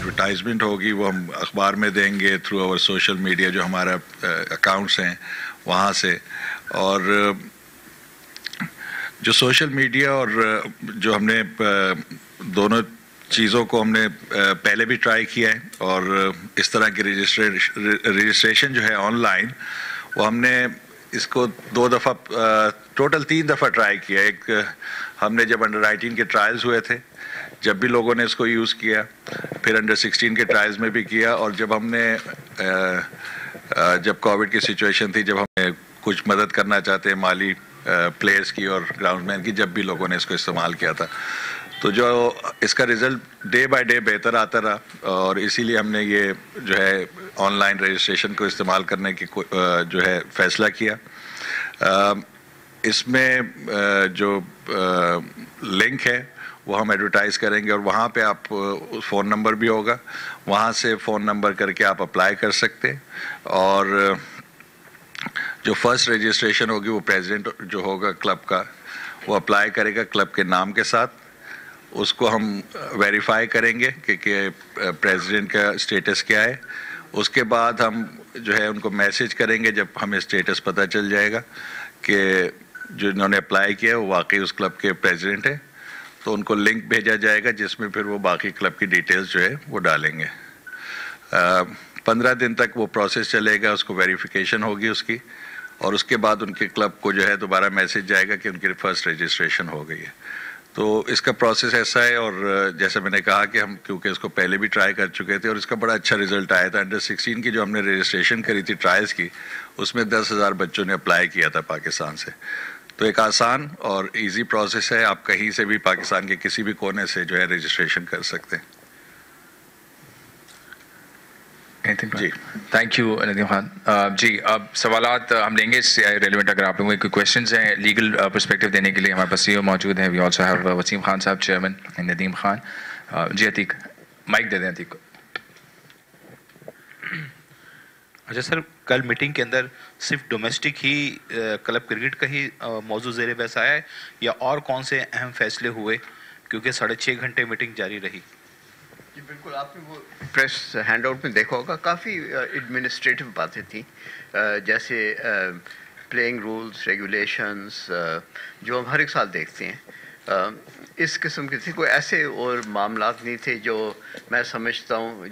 Advertisement ہوگی وہ ہم اخبار میں دیں گے تھرو آور سوشل میڈیا جو ہمارا اکاؤنٹس ہیں وہاں سے. اور جو سوشل میڈیا اور جو ہم نے دونوں چیزوں کو ہم نے پہلے بھی ٹرائی کیا ہے, اور اس طرح کی رجسٹریشن جو ہے آن لائن وہ ہم نے اس کو 2 دفعہ ٹوٹل 3 دفعہ ٹرائی کیا. ایک ہم نے جب انڈر 18 کے ٹرائلز ہوئے تھے جب بھی لوگوں نے اس کو یوز کیا, پھر انڈر 16 کے ٹرائلز میں بھی کیا, اور جب ہم نے جب کووڈ کی سچویشن تھی جب ہم کچھ مدد کرنا چاہتے ہیں مالی پلیئرز کی اور گراؤنڈ مین کی, جب بھی لوگوں نے اس کو استعمال کیا تھا, تو جو اس کا رزلٹ ڈے بائی ڈے بہتر آتا رہا, اور اسی لیے ہم نے یہ جو ہے آن لائن رجسٹریشن کو استعمال کرنے کی جو ہے فیصلہ کیا. اس میں جو لنک ہے وہ ہم ایڈورٹائز کریں گے, اور وہاں پہ آپ فون نمبر بھی ہوگا, وہاں سے فون نمبر کر کے آپ اپلائی کر سکتے ہیں. اور جو فرسٹ رجسٹریشن ہوگی وہ پریزیڈنٹ جو ہوگا کلب کا وہ اپلائی کرے گا کلب کے نام کے ساتھ, اس کو ہم ویریفائی کریں گے کہ پریزیڈنٹ کا اسٹیٹس کیا ہے. اس کے بعد ہم جو ہے ان کو میسج کریں گے جب ہمیں اسٹیٹس پتہ چل جائے گا کہ جو انہوں نے اپلائی کیا وہ واقعی اس کلب کے پریزیڈنٹ ہیں, تو ان کو لنک بھیجا جائے گا جس میں پھر وہ باقی کلب کی ڈیٹیلز جو ہے وہ ڈالیں گے. 15 دن تک وہ پروسیس چلے گا, اس کو ویریفیکیشن ہوگی اس کی, اور اس کے بعد ان کے کلب کو جو ہے دوبارہ میسج جائے گا کہ ان کی فرسٹ رجسٹریشن ہو گئی ہے. تو اس کا پروسیس ایسا ہے, اور جیسے میں نے کہا کہ ہم کیونکہ اس کو پہلے بھی ٹرائی کر چکے تھے اور اس کا بڑا اچھا رزلٹ آیا تھا. انڈر 16 کی جو ہم نے رجسٹریشن کری تھی ٹرائلز کی, اس میں 10,000 بچوں نے اپلائی کیا تھا پاکستان سے. تو ایک آسان اور ایزی پروسیس ہے, آپ کہیں سے بھی پاکستان کے کسی بھی کونے سے جو ہے رجسٹریشن کر سکتے ہیں. جی تھینک یو ندیم خان. جی اب سوالات ہم لیں گے ریلیونٹ, اگر آپ لوگوں کے کوئی کویشچنز ہیں لیگل پرسپیکٹو دینے کے لیے ہمارے پاس سی او موجود ہیں. We also have Waseem Khan sahib chairman, Nadeem Khan. جی عتیق مائک دے دیں عتیق کو. اچھا سر, کل میٹنگ کے اندر صرف ڈومیسٹک ہی کلب کرکٹ کا ہی موضوع زیر بحث آیا ہے یا اور کون سے اہم فیصلے ہوئے, کیونکہ 6.5 گھنٹے میٹنگ جاری رہی؟ جی بالکل, آپ نے وہ پریس ہینڈ آؤٹ میں دیکھا ہوگا, کافی ایڈمنسٹریٹو باتیں تھیں, جیسے پلینگ رولز, ریگولیشنز جو ہم ہر ایک سال دیکھتے ہیں, اس قسم کی تھی. کوئی ایسے اور معاملات نہیں تھے جو میں سمجھتا ہوں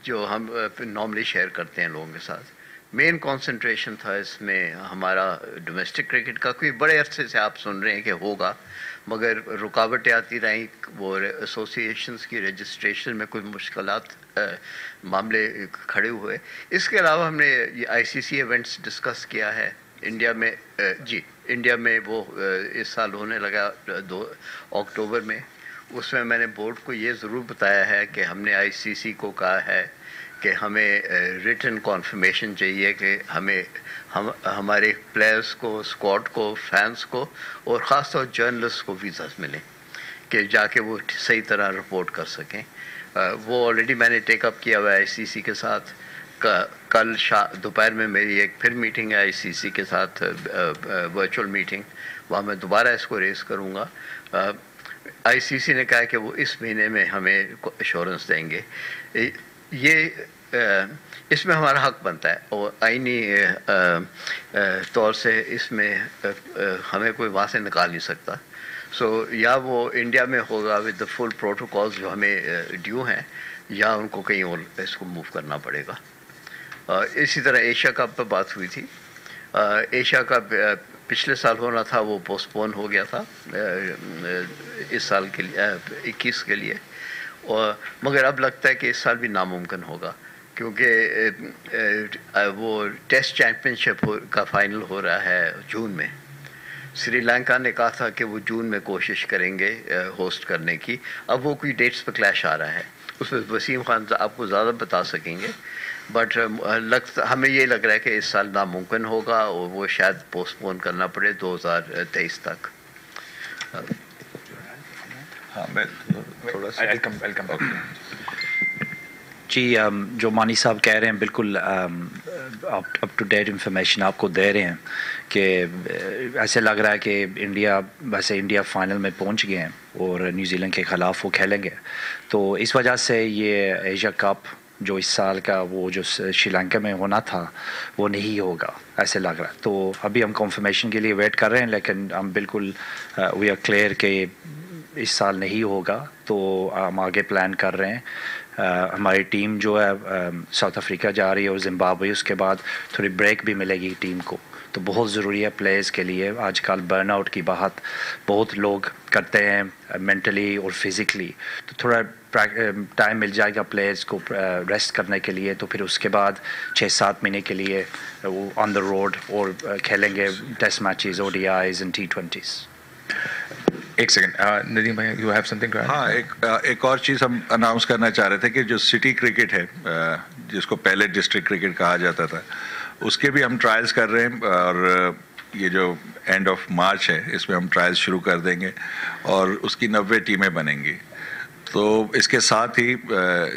جو ہم نارملی شیئر کرتے ہیں لوگوں کے ساتھ. مین کانسنٹریشن تھا اس میں ہمارا ڈومیسٹک کرکٹ کا. کوئی بڑے عرصے سے آپ سن رہے ہیں کہ ہوگا, مگر رکاوٹیں آتی رہیں, وہ ایسوسیشنز کی رجسٹریشن میں کچھ مشکلات معاملے کھڑے ہوئے. اس کے علاوہ ہم نے یہ آئی سی سی ایونٹس ڈسکس کیا ہے انڈیا میں. جی انڈیا میں وہ اس سال ہونے لگا 2 اکتوبر میں. اس میں نے بورڈ کو یہ ضرور بتایا ہے کہ ہم نے آئی سی سی کو کہا ہے کہ ہمیں ریٹن کانفرمیشن چاہیے کہ ہمارے پلیئرز کو, اسکواڈ کو, فینس کو اور خاص طور جرنلسٹ کو ویزاز ملیں کہ جا کے وہ صحیح طرح رپورٹ کر سکیں. وہ آلریڈی میں نے ٹیک اپ کیا ہوا ہے آئی سی سی کے ساتھ. کل دوپہر میں میری ایک پھر میٹنگ ہے آئی سی سی کے ساتھ, ورچوئل میٹنگ, وہاں میں دوبارہ اس کو ریز کروں گا. آئی سی سی نے کہا کہ وہ اس مہینے میں ہمیں ایشورنس دیں گے. یہ اس میں ہمارا حق بنتا ہے, اور آئینی طور سے اس میں ہمیں کوئی وہاں سے نکال نہیں سکتا. سو یا وہ انڈیا میں ہوگا ود دا فل پروٹوکالز جو ہمیں ڈیو ہیں, یا ان کو کہیں اور اس کو موو کرنا پڑے گا. اسی طرح ایشیا کپ پہ بات ہوئی تھی. ایشیا کپ پچھلے سال ہونا تھا, وہ پوسٹ پون ہو گیا تھا اس سال کے لیے 21 کے لیے, اور مگر اب لگتا ہے کہ اس سال بھی ناممکن ہوگا, کیونکہ وہ ٹیسٹ چیمپئن شپ کا فائنل ہو رہا ہے جون میں. سری لنکا نے کہا تھا کہ وہ جون میں کوشش کریں گے ہوسٹ کرنے کی. اب وہ کوئی ڈیٹس پہ کلیش آ رہا ہے, اس میں وسیم خان آپ کو زیادہ بتا سکیں گے, بٹ ہمیں یہ لگ رہا ہے کہ اس سال ناممکن ہوگا اور وہ شاید پوسٹ پون کرنا پڑے 2023 تک. جی جو مانی صاحب کہہ رہے ہیں بالکل اپ ٹو ڈیٹ انفارمیشن آپ کو دے رہے ہیں کہ ایسے لگ رہا ہے کہ انڈیا فائنل میں پہنچ گئے ہیں. اور نیوزی لینڈ کے خلاف وہ کھیلیں گے. تو اس وجہ سے یہ ایشیا کپ جو اس سال کا وہ جو شری لنکا میں ہونا تھا وہ نہیں ہوگا ایسے لگ رہا ہے. تو ابھی ہم کنفرمیشن کے لیے ویٹ کر رہے ہیں, لیکن ہم بالکل وی آر کلیئر کہ اس سال نہیں ہوگا. تو ہم آگے پلان کر رہے ہیں. ہماری ٹیم جو ہے ساؤتھ افریقہ جا رہی ہے اور زمبابوے, اس کے بعد تھوڑی بریک بھی ملے گی ٹیم کو. تو بہت ضروری ہے پلیئرز کے لیے. آج کل برن آؤٹ کی بات بہت لوگ کرتے ہیں مینٹلی اور فزیکلی, تو تھوڑا ٹائم مل جائے گا پلیئرز کو ریسٹ کرنے کے لیے. تو پھر اس کے بعد 6-7 مہینے کے لیے وہ آن دا روڈ اور کھیلیں گے test matches, O D Is and T20s. ایک سیکنڈ ندیم بھائی, یو ہیو سم تھنگ. ہاں, ایک اور چیز ہم اناؤنس کرنا چاہ رہے تھے کہ جو سٹی کرکٹ ہے جس کو پہلے ڈسٹرکٹ کرکٹ کہا جاتا تھا, اس کے بھی ہم ٹرائلز کر رہے ہیں. اور یہ جو اینڈ آف مارچ ہے اس میں ہم ٹرائلز شروع کر دیں گے اور اس کی 90 ٹیمیں بنیں گی. تو اس کے ساتھ ہی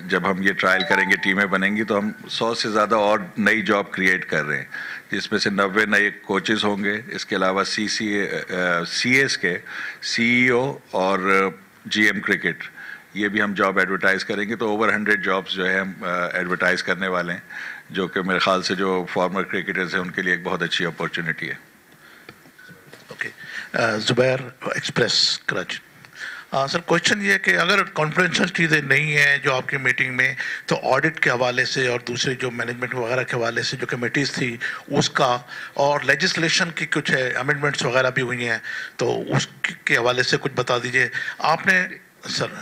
جب ہم یہ ٹرائل کریں گے, ٹیمیں بنیں گی, تو ہم 100 سے زیادہ اور نئی جاب کریٹ کر رہے ہیں, جس میں سے 90 نئے کوچز ہوں گے. اس کے علاوہ سی ایس کے CEO اور GM کرکٹ, یہ بھی ہم جاب ایڈورٹائز کریں گے. تو اوور 100 جابس جو ہے ہم ایڈورٹائز کرنے والے ہیں, جو کہ میرے خیال سے جو فارمر کرکٹرز ہیں ان کے لیے ایک بہت اچھی اپورچونیٹی ہے. اوکے, زبیر ایکسپریس کراچی. سر کوشچن یہ ہے کہ اگر کانفیڈینشیل چیزیں نہیں ہیں جو آپ کی میٹنگ میں, تو آڈٹ کے حوالے سے اور دوسرے جو مینجمنٹ وغیرہ کے حوالے سے جو کمیٹیز تھی اس کا, اور لیجسلیشن کی کچھ امینڈمنٹس وغیرہ بھی ہوئی ہیں, تو اس کے حوالے سے کچھ بتا دیجئے. آپ نے سر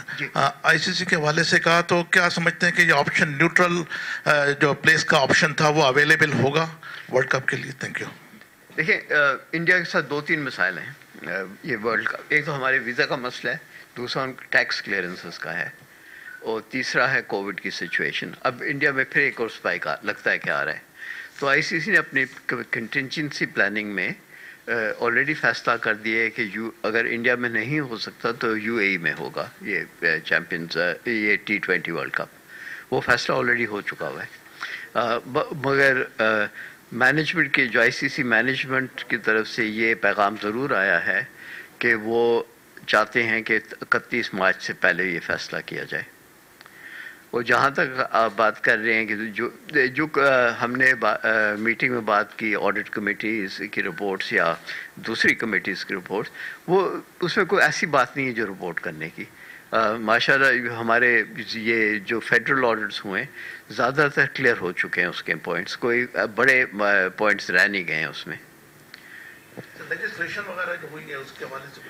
ICC کے حوالے سے کہا, تو کیا سمجھتے ہیں کہ یہ آپشن نیوٹرل جو پلیس کا آپشن تھا وہ اویلیبل ہوگا ورلڈ کپ کے لیے؟ Thank you. دیکھیں, انڈیا کے ساتھ 2-3 مسائل ہیں یہ ورلڈ کپ. ایک تو ہمارے ویزا کا مسئلہ ہے, دوسرا ان ٹیکس کلیئرنسز کا ہے, اور تیسرا ہے کووڈ کی سچویشن. اب انڈیا میں پھر ایک اور اسپائک لگتا ہے کہ آ رہا ہے. تو ICC نے اپنی کنٹینجنسی پلاننگ میں آلریڈی فیصلہ کر دیا ہے کہ اگر انڈیا میں نہیں ہو سکتا تو UAE میں ہوگا یہ چیمپئنز یہ T20 ورلڈ کپ. وہ فیصلہ آلریڈی ہو چکا ہوا ہے. مگر مینجمنٹ کے جو ICC مینجمنٹ کی طرف سے یہ پیغام ضرور آیا ہے کہ وہ چاہتے ہیں کہ 31 مارچ سے پہلے یہ فیصلہ کیا جائے. اور جہاں تک آپ بات کر رہے ہیں کہ جو ہم نے میٹنگ میں بات کی آڈٹ کمیٹیز کی رپورٹس یا دوسری کمیٹیز کی رپورٹس, وہ اس میں کوئی ایسی بات نہیں ہے جو رپورٹ کرنے کی. ماشاءاللہ ہمارے یہ جو فیڈرل آڈٹس ہوئے زیادہ تر کلیئر ہو چکے ہیں اس کے پوائنٹس, کوئی بڑے پوائنٹس رہ نہیں گئے ہیں اس میں. لیجسلیشن وغیرہ جو ہوئی ہے اس کے حوالے سے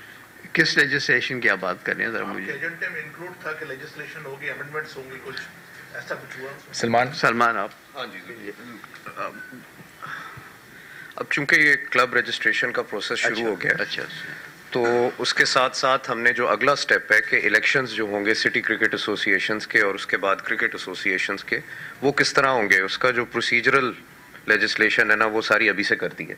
کس لیجسلیشن کی آپ بات کر رہے ہیں ذرا مجھے؟ ایجنڈے میں انکلوڈ تھا کہ لیجسلیشن ہوگی, امینڈمنٹس ہوں گی, کچھ ایسا کچھ ہوا؟ سلمان آپ. ہاں جی. اب چونکہ یہ کلب رجسٹریشن کا پروسیس شروع ہو گیا, اچھا, تو اس کے ساتھ ساتھ ہم نے جو اگلا سٹیپ ہے کہ الیکشنز جو ہوں گے سٹی کرکٹ ایسوسیشنز کے اور اس کے بعد کرکٹ ایسوسیشنز کے, وہ کس طرح ہوں گے, اس کا جو پروسیجرل لیجسلیشن ہے نا وہ ساری ابھی سے کر دی ہے.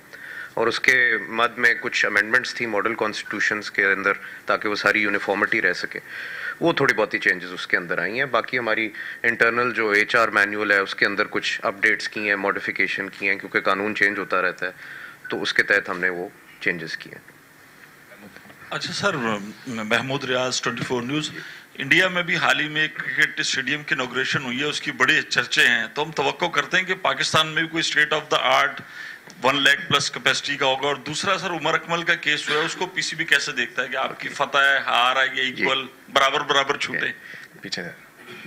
اور اس کے مد میں کچھ امینڈمنٹس تھی ماڈل کانسٹیٹیوشنز کے اندر تاکہ وہ ساری یونیفارمٹی رہ سکے, وہ تھوڑی بہت ہی چینجز اس کے اندر آئی ہیں. باقی ہماری انٹرنل جو HR مینیول ہے اس کے اندر کچھ اپڈیٹس کی ہیں, ماڈیفیکیشن کی ہیں, کیونکہ قانون چینج ہوتا رہتا ہے, تو اس کے تحت ہم نے وہ چینجز کیے ہیں. اچھا سر, محمود ریاض 24 نیوز. انڈیا میں بھی حال ہی میں کرکٹ اسٹیڈیم کی انوگریشن ہوئی ہے, اس کی بڑے چرچے ہیں, تو ہم توقع کرتے ہیں کہ پاکستان میں بھی کوئی state of the art 1 lakh plus capacity کا ہوگا. اور دوسرا سر عمر اکمل کا کیس ہوا ہے, اس کو PCB کیسے دیکھتا ہے کہ آپ کی فتح ہے, ہار ہے, یہ ایکول برابر چھوٹے پیچھے؟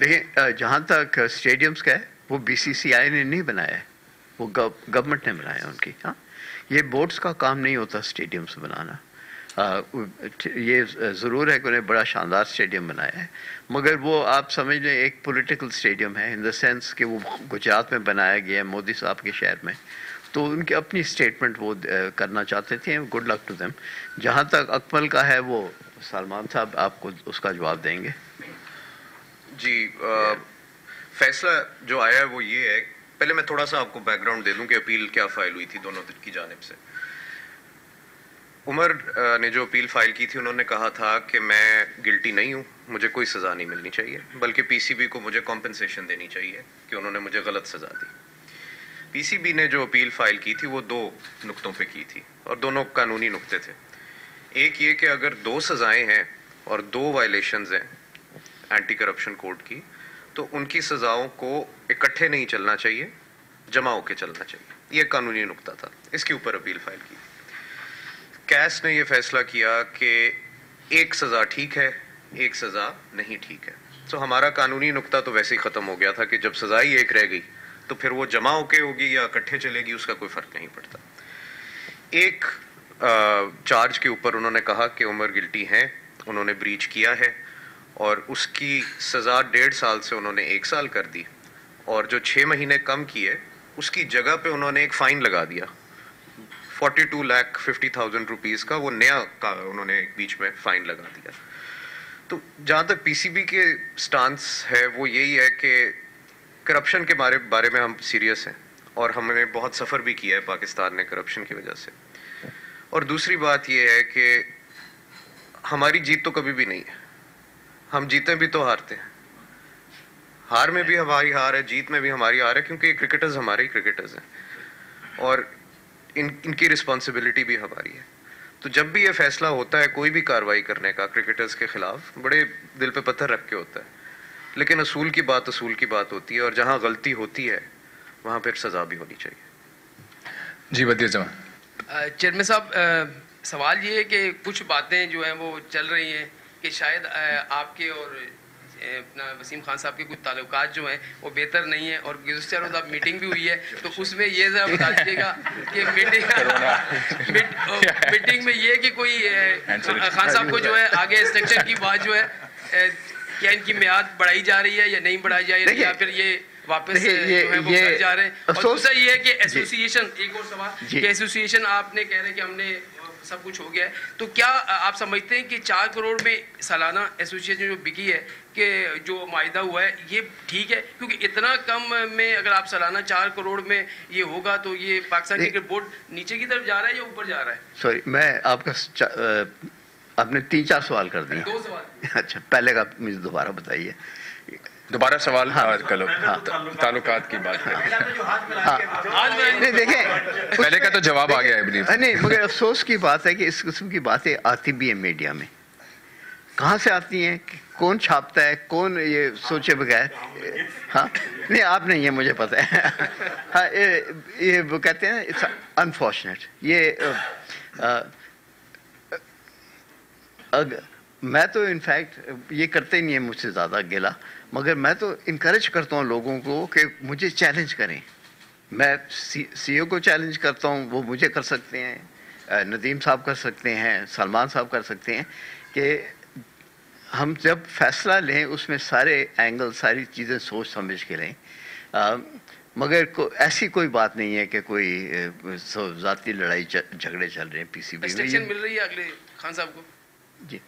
دیکھیں, جہاں تک اسٹیڈیمس کا ہے وہ BCCI نے نہیں بنایا ہے, وہ گورنمنٹ نے بنایا ان کی. ہاں, یہ بورڈز کا کام نہیں ہوتا اسٹیڈیمس بنانا. یہ ضرور ہے کہ انہیں بڑا شاندار اسٹیڈیم بنایا ہے, مگر وہ آپ سمجھ لیں ایک پولیٹیکل اسٹیڈیم ہے ان دا سینس کہ وہ گجرات میں بنایا گیا ہے مودی صاحب کے شہر میں, تو ان کی اپنی اسٹیٹمنٹ وہ کرنا چاہتے تھے. Good luck to them. جہاں تک اکمل کا ہے وہ سلمان صاحب آپ کو اس کا جواب دیں گے. جی, فیصلہ جو آیا ہے وہ یہ ہے, پہلے میں تھوڑا سا آپ کو بیک گراؤنڈ دے دوں کہ اپیل کیا فائل ہوئی تھی دونوں کی جانب سے. عمر نے جو اپیل فائل کی تھی انہوں نے کہا تھا کہ میں گلٹی نہیں ہوں, مجھے کوئی سزا نہیں ملنی چاہیے, بلکہ PCB کو مجھے کمپنسیشن دینی چاہیے کہ انہوں نے مجھے غلط سزا دی. PCB نے جو اپیل فائل کی تھی وہ 2 نقطوں پہ کی تھی, اور دونوں قانونی نقطے تھے. ایک یہ کہ اگر 2 سزائیں ہیں اور 2 وائلیشنز ہیں اینٹی کرپشن کوڈ کی, تو ان کی سزاؤں کو اکٹھے نہیں چلنا چاہیے, جمع ہو کے چلنا چاہیے. یہ قانونی نقطہ تھا, اس کے اوپر اپیل فائل کی. کیس نے یہ فیصلہ کیا کہ ایک سزا ٹھیک ہے, ایک سزا نہیں ٹھیک ہے. تو ہمارا قانونی نقطہ تو ویسے ہی ختم ہو گیا تھا کہ جب سزا ہی ایک رہ گئی تو پھر وہ جمع ہو کے ہوگی یا اکٹھے چلے گی, اس کا کوئی فرق نہیں پڑتا. ایک چارج کے اوپر انہوں نے کہا کہ عمر گلٹی ہیں, انہوں نے بریچ کیا ہے, اور اس کی سزا 1.5 سال سے انہوں نے 1 سال کر دی, اور جو 6 مہینے کم کیے اس کی جگہ پہ انہوں نے ایک فائن لگا دیا 42,50,000 روپیز کا, وہ نیا انہوں نے بیچ میں فائن لگا دیا. تو جہاں تک پی سی بی کے سٹانس ہے وہ یہی ہے کہ کرپشن کے بارے میں ہم سیریس ہیں, اور ہم نے بہت سفر بھی کیا ہے پاکستان نے کرپشن کی وجہ سے. اور دوسری بات یہ ہے کہ ہماری جیت تو کبھی بھی نہیں ہے, ہم جیتے بھی تو ہارتے ہیں, ہار میں بھی ہماری ہار ہے, جیت میں بھی ہماری ہار ہے, کیونکہ یہ کرکٹرز ہمارے ہی کرکٹرز ہیں, اور ان کی رسپانسبلٹی بھی ہماری ہے. تو جب بھی یہ فیصلہ ہوتا ہے کوئی بھی کارروائی کرنے کا کرکٹرز کے خلاف, بڑے دل پہ پتھر رکھ کے ہوتا ہے, لیکن اصول کی بات ہوتی ہے, اور جہاں غلطی ہوتی ہے وہاں پھر سزا بھی ہونی چاہیے. جی بدیر جمع. چیئرمین صاحب, سوال یہ ہے کہ کچھ باتیں جو ہیں وہ چل رہی ہیں کہ شاید آپ کے اور اپنا وسیم خان صاحب کے کچھ تعلقات جو ہیں وہ بہتر نہیں ہیں, اور گزشتہ روز اب میٹنگ بھی ہوئی ہے, تو اس میں یہ ذرا بتا دیجیے گا کہ میٹنگ میں یہ کہ کوئی خان صاحب کو جو ہے آگے سلیکشن کی بات جو ہے کیا ان کی میعاد بڑھائی جا رہی ہے یا نہیں بڑھائی جا رہی ہے, یا پھر یہ واپس جو ہے وہ کر جا رہے ہیں. اور دوسرا یہ ہے کہ ایسوسیشن, ایک اور سوال کہ ایسوسیشن آپ نے کہہ رہے کہ ہم نے سب کچھ ہو گیا ہے, تو کیا آپ سمجھتے ہیں کہ 4 کروڑ میں سالانہ ایسوسیشن جو بکی ہے کہ جو معاہدہ ہوا ہے یہ ٹھیک ہے؟ کیونکہ اتنا کم میں اگر آپ سالانہ 4 کروڑ میں یہ ہوگا تو یہ پاکستان کرکٹ بورڈ نیچے کی طرف جا رہا ہے یا اوپر جا رہا ہے؟ سوری, میں آپ کا آپ نے 3-4 سوال کر دیے. 2 سوال. اچھا, پہلے کا مجھے دوبارہ بتائیے. دوبارہ سوال کرو, تعلقات کی بات نہیں دیکھیں, پہلے کا تو جواب آ گیا ہے. نہیں, مگر افسوس کی بات ہے کہ اس قسم کی باتیں آتی بھی ہیں میڈیا میں. کہاں سے آتی ہیں, کون چھاپتا ہے, کون یہ سوچے بغیر. ہاں نہیں, آپ نہیں, یہ مجھے پتہ ہے. ہاں, یہ وہ کہتے ہیں اٹس انفارچونیٹ. یہ میں تو انفیکٹ یہ کرتے نہیں ہیں مجھ سے زیادہ گلا, مگر میں تو انکریج کرتا ہوں لوگوں کو کہ مجھے چیلنج کریں. میں سی او کو چیلنج کرتا ہوں, وہ مجھے کر سکتے ہیں, ندیم صاحب کر سکتے ہیں, سلمان صاحب کر سکتے ہیں, کہ ہم جب فیصلہ لیں اس میں سارے اینگل, ساری چیزیں سوچ سمجھ کے لیں. مگر ایسی کوئی بات نہیں ہے کہ کوئی ذاتی لڑائی جھگڑے چل رہے ہیں پی سی بی میں. مل رہی ہے اگلے خان صاحب کو؟ جی,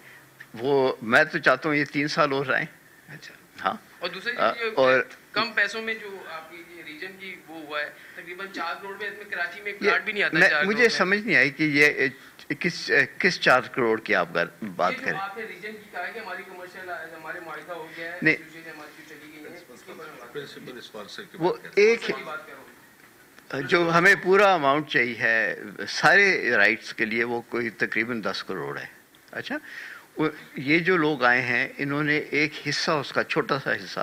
وہ میں تو چاہتا ہوں یہ 3 سال اور رہیں. اچھا. ہاں, اور دوسرے اور کم پیسوں میں جو آپ کی ریجن کی وہ ہوا ہے تقریباً 4 کروڑ میں, کراچی میں کارڈ بھی نہیں آتا. مجھے سمجھ نہیں آئی کہ یہ کس 4 کروڑ کی آپ بات کریں. آپ نے ریجن کی کہا کہ ہماری کمرشل ہمارے معاہدہ ہو گیا ہے, وہ ایک جو ہمیں پورا اماؤنٹ چاہیے ہے سارے رائٹس کے لیے, وہ کوئی تقریباً 10 کروڑ ہے. اچھا, یہ جو لوگ آئے ہیں انہوں نے ایک حصہ, اس کا چھوٹا سا حصہ,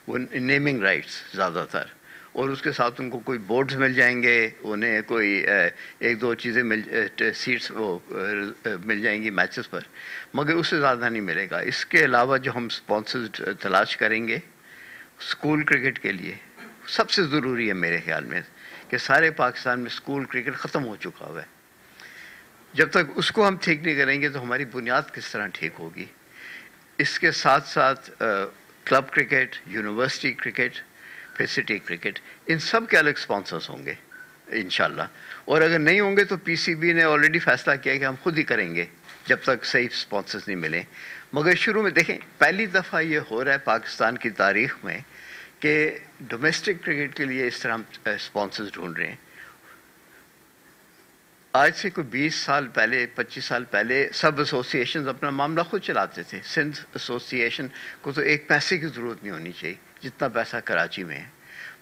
وہ نیمنگ رائٹس زیادہ تر, اور اس کے ساتھ ان کو کوئی بورڈز مل جائیں گے, انہیں کوئی 1-2 چیزیں سیٹس وہ مل جائیں گی میچز پر, مگر اس سے زیادہ نہیں ملے گا. اس کے علاوہ جو ہم سپانسرز تلاش کریں گے اسکول کرکٹ کے لیے, سب سے ضروری ہے میرے خیال میں کہ سارے پاکستان میں اسکول کرکٹ ختم ہو چکا ہوا ہے. جب تک اس کو ہم ٹھیک نہیں کریں گے تو ہماری بنیاد کس طرح ٹھیک ہوگی. اس کے ساتھ ساتھ کلب کرکٹ, یونیورسٹی کرکٹ, پھر سٹی کرکٹ, ان سب کے الگ سپانسرز ہوں گے انشاءاللہ. اور اگر نہیں ہوں گے تو پی سی بی نے آلریڈی فیصلہ کیا کہ ہم خود ہی کریں گے جب تک صحیح سپانسرز نہیں ملیں. مگر شروع میں دیکھیں, پہلی دفعہ یہ ہو رہا ہے پاکستان کی تاریخ میں کہ ڈومیسٹک کرکٹ کے لیے اس طرح ہم سپانسرز ڈھونڈ رہے ہیں. آج سے کوئی 20 سال پہلے, 25 سال پہلے سب ایسوسیشنز اپنا معاملہ خود چلاتے تھے. سندھ ایسوسیشن کو تو 1 پیسے کی ضرورت نہیں ہونی چاہیے جتنا پیسہ کراچی میں ہے,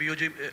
BOG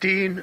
3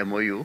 MOU